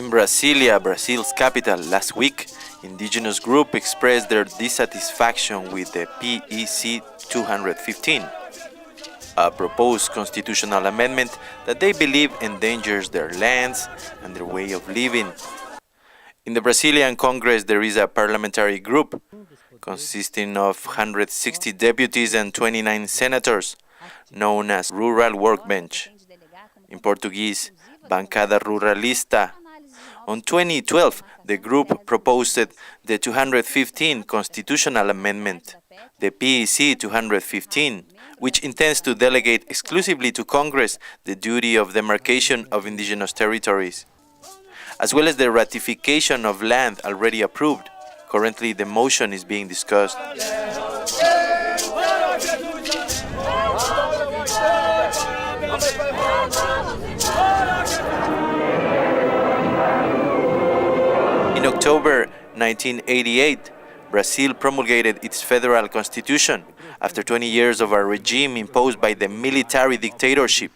In Brasilia, Brazil's capital, last week, indigenous groups expressed their dissatisfaction with the PEC 215, a proposed constitutional amendment that they believe endangers their lands and their way of living. In the Brazilian Congress, there is a parliamentary group consisting of 160 deputies and 29 senators, known as Rural Workbench. In Portuguese, Bancada Ruralista. On 2012, the group proposed the 215 constitutional amendment, the PEC 215, which intends to delegate exclusively to Congress the duty of demarcation of indigenous territories, as well as the ratification of land already approved. Currently, the motion is being discussed. In October 1988, Brazil promulgated its federal constitution after 20 years of a regime imposed by the military dictatorship.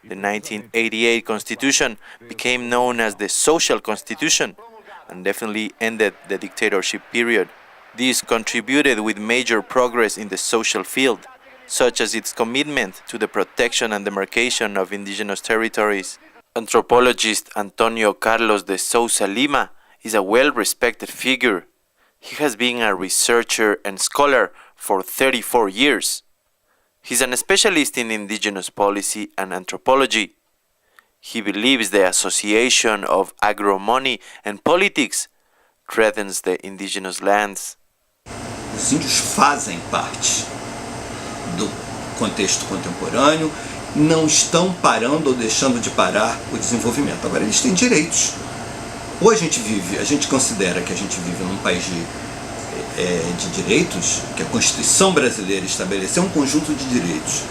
The 1988 constitution became known as the Social Constitution and definitely ended the dictatorship period. This contributed with major progress in the social field, such as its commitment to the protection and demarcation of indigenous territories. Anthropologist Antonio Carlos de Sousa Lima is a well-respected figure. He has been a researcher and scholar for 34 years. He's an specialist in indigenous policy and anthropology. He believes the association of agro-money and politics threatens the indigenous lands. Os índios fazem parte do contexto contemporâneo, não estão parando ou deixando de parar o desenvolvimento. Agora, eles têm direitos. Ou a gente considera que a gente vive num país de direitos, que a Constituição brasileira estabeleceu um conjunto de direitos,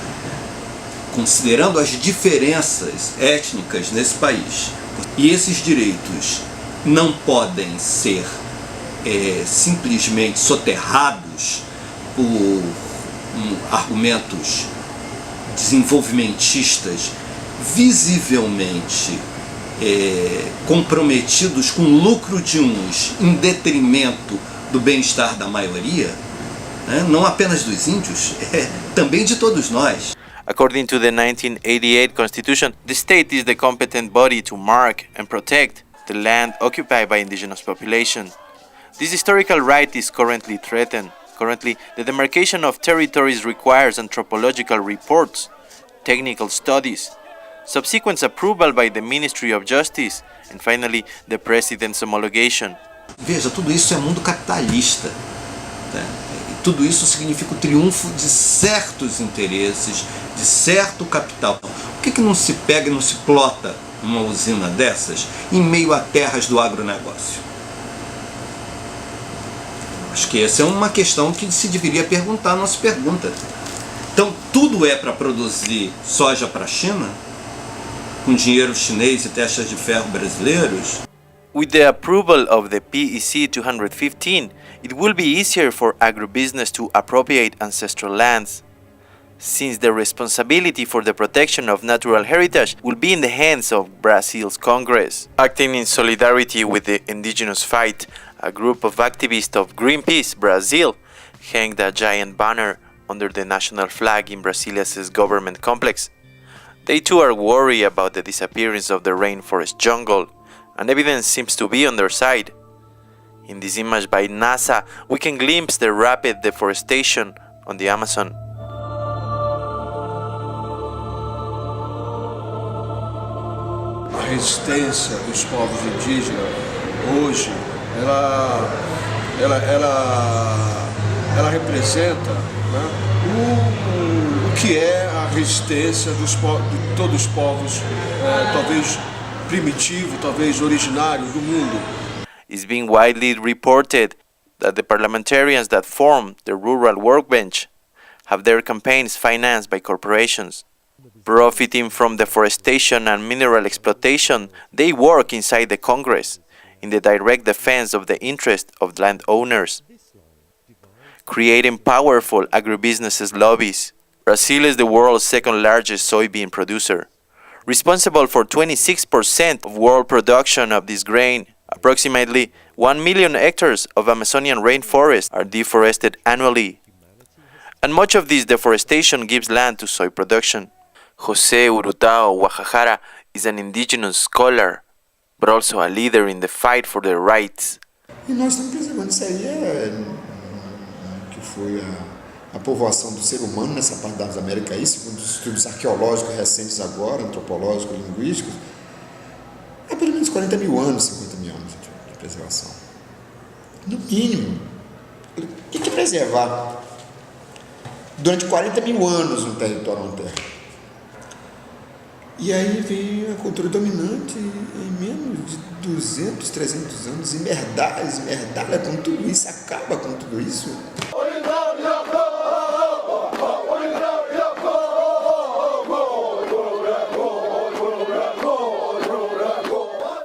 considerando as diferenças étnicas nesse país. E esses direitos não podem ser simplesmente soterrados por argumentos desenvolvimentistas visivelmente comprometidos com o lucro de uns em detrimento do bem-estar da maioria, né? Não apenas dos índios, também de todos nós. According to the 1988 Constitution, the state is the competent body to mark and protect the land occupied by indigenous population. This historical right is currently threatened. Currently, the demarcation of territories requires anthropological reports, technical studies, subsequent approval by the Ministry of Justice, and finally, the President's homologation. Veja, tudo isso é mundo capitalista, né? Tudo isso significa o triunfo de certos interesses, de certo capital. Por que não se pega e não se plota uma usina dessas em meio a terras do agronegócio? Acho que essa é uma questão que se deveria perguntar, não se pergunta. Então, tudo é para produzir soja para a China, com dinheiro chinês e testas de ferro brasileiros? With the approval of the PEC 215, it will be easier for agribusiness to appropriate ancestral lands, since the responsibility for the protection of natural heritage will be in the hands of Brazil's Congress. Acting in solidarity with the indigenous fight, a group of activists of Greenpeace Brazil hanged a giant banner under the national flag in Brasilia's government complex. They too are worried about the disappearance of the rainforest jungle, and evidence seems to be on their side. In this image by NASA, we can glimpse the rapid deforestation on the Amazon. A resistência dos povos indígenas hoje, ela representa, né, o que é a resistência de todos os povos, talvez primitivo, talvez originário do mundo. It's been widely reported that the parliamentarians that form the Rural Workbench have their campaigns financed by corporations. Profiting from deforestation and mineral exploitation, they work inside the Congress in the direct defense of the interests of landowners, creating powerful agribusiness lobbies. Brazil is the world's second largest soybean producer. responsible for 26% of world production of this grain. Approximately 1 million hectares of Amazonian rainforest are deforested annually. And much of this deforestation gives land to soy production. José Urutao Guajajara is an indigenous scholar, but also a leader in the fight for their rights. E nós estamos preservando isso aí, que foi a povoação do ser humano nessa parte das Américas aí, segundo os estudos arqueológicos recentes agora, antropológicos, linguísticos, há pelo menos 40 mil anos, 50 mil anos de preservação. No mínimo. O que é preservar? Durante 40 mil anos um território, uma terra. E aí vem a cultura dominante em menos de 200, 300 anos, esmerdalha com tudo isso, acaba com tudo isso.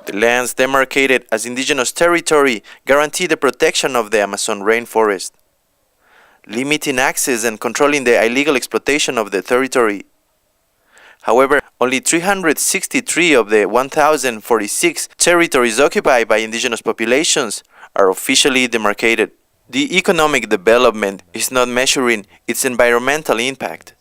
The lands demarcated as indigenous territory guarantee the protection of the Amazon rainforest, limiting access and controlling the illegal exploitation of the territory. However, only 363 of the 1,046 territories occupied by indigenous populations are officially demarcated. The economic development is not measuring its environmental impact.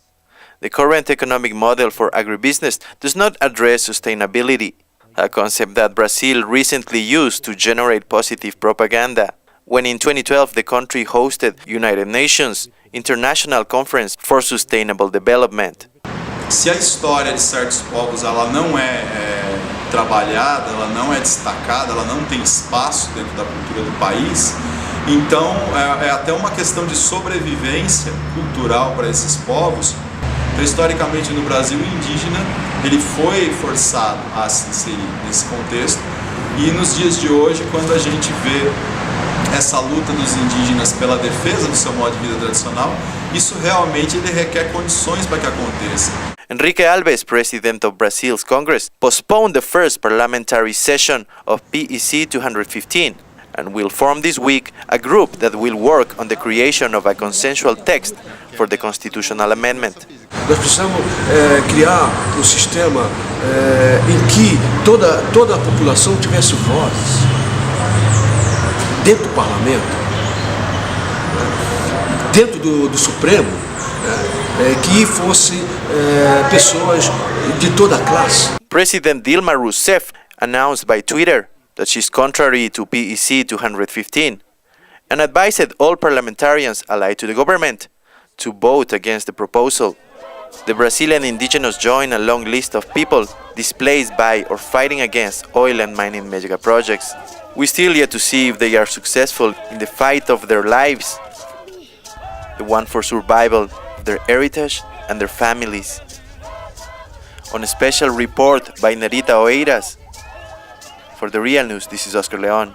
The current economic model for agribusiness does not address sustainability, a concept that Brazil recently used to generate positive propaganda, when in 2012 the country hosted United Nations International Conference for Sustainable Development. Se a história de certos povos ela não é trabalhada, ela não é destacada, ela não tem espaço dentro da cultura do país, então é até uma questão de sobrevivência cultural para esses povos. Então, historicamente no Brasil, o indígena ele foi forçado a se inserir nesse contexto, e nos dias de hoje, quando a gente vê essa luta dos indígenas pela defesa do seu modo de vida tradicional, isso realmente ele requer condições para que aconteça. Enrique Alves, president of Brazil's Congress, postponed the first parliamentary session of PEC 215 and will form this week a group that will work on the creation of a consensual text for the constitutional amendment. Nós precisamos criar um sistema em que toda a população tivesse voz dentro do parlamento, dentro do Supremo, que fossem pessoas de toda a classe. President Dilma Rousseff announced by Twitter that she's contrary to PEC 215 and advised all parliamentarians allied to the government to vote against the proposal. The Brazilian indigenous join a long list of people displaced by or fighting against oil and mining mega projects. We still yet to see if they are successful in the fight of their lives, the one for survival of their heritage and their families. On a special report by Nerita Oeiras. For The Real News, this is Oscar Leon.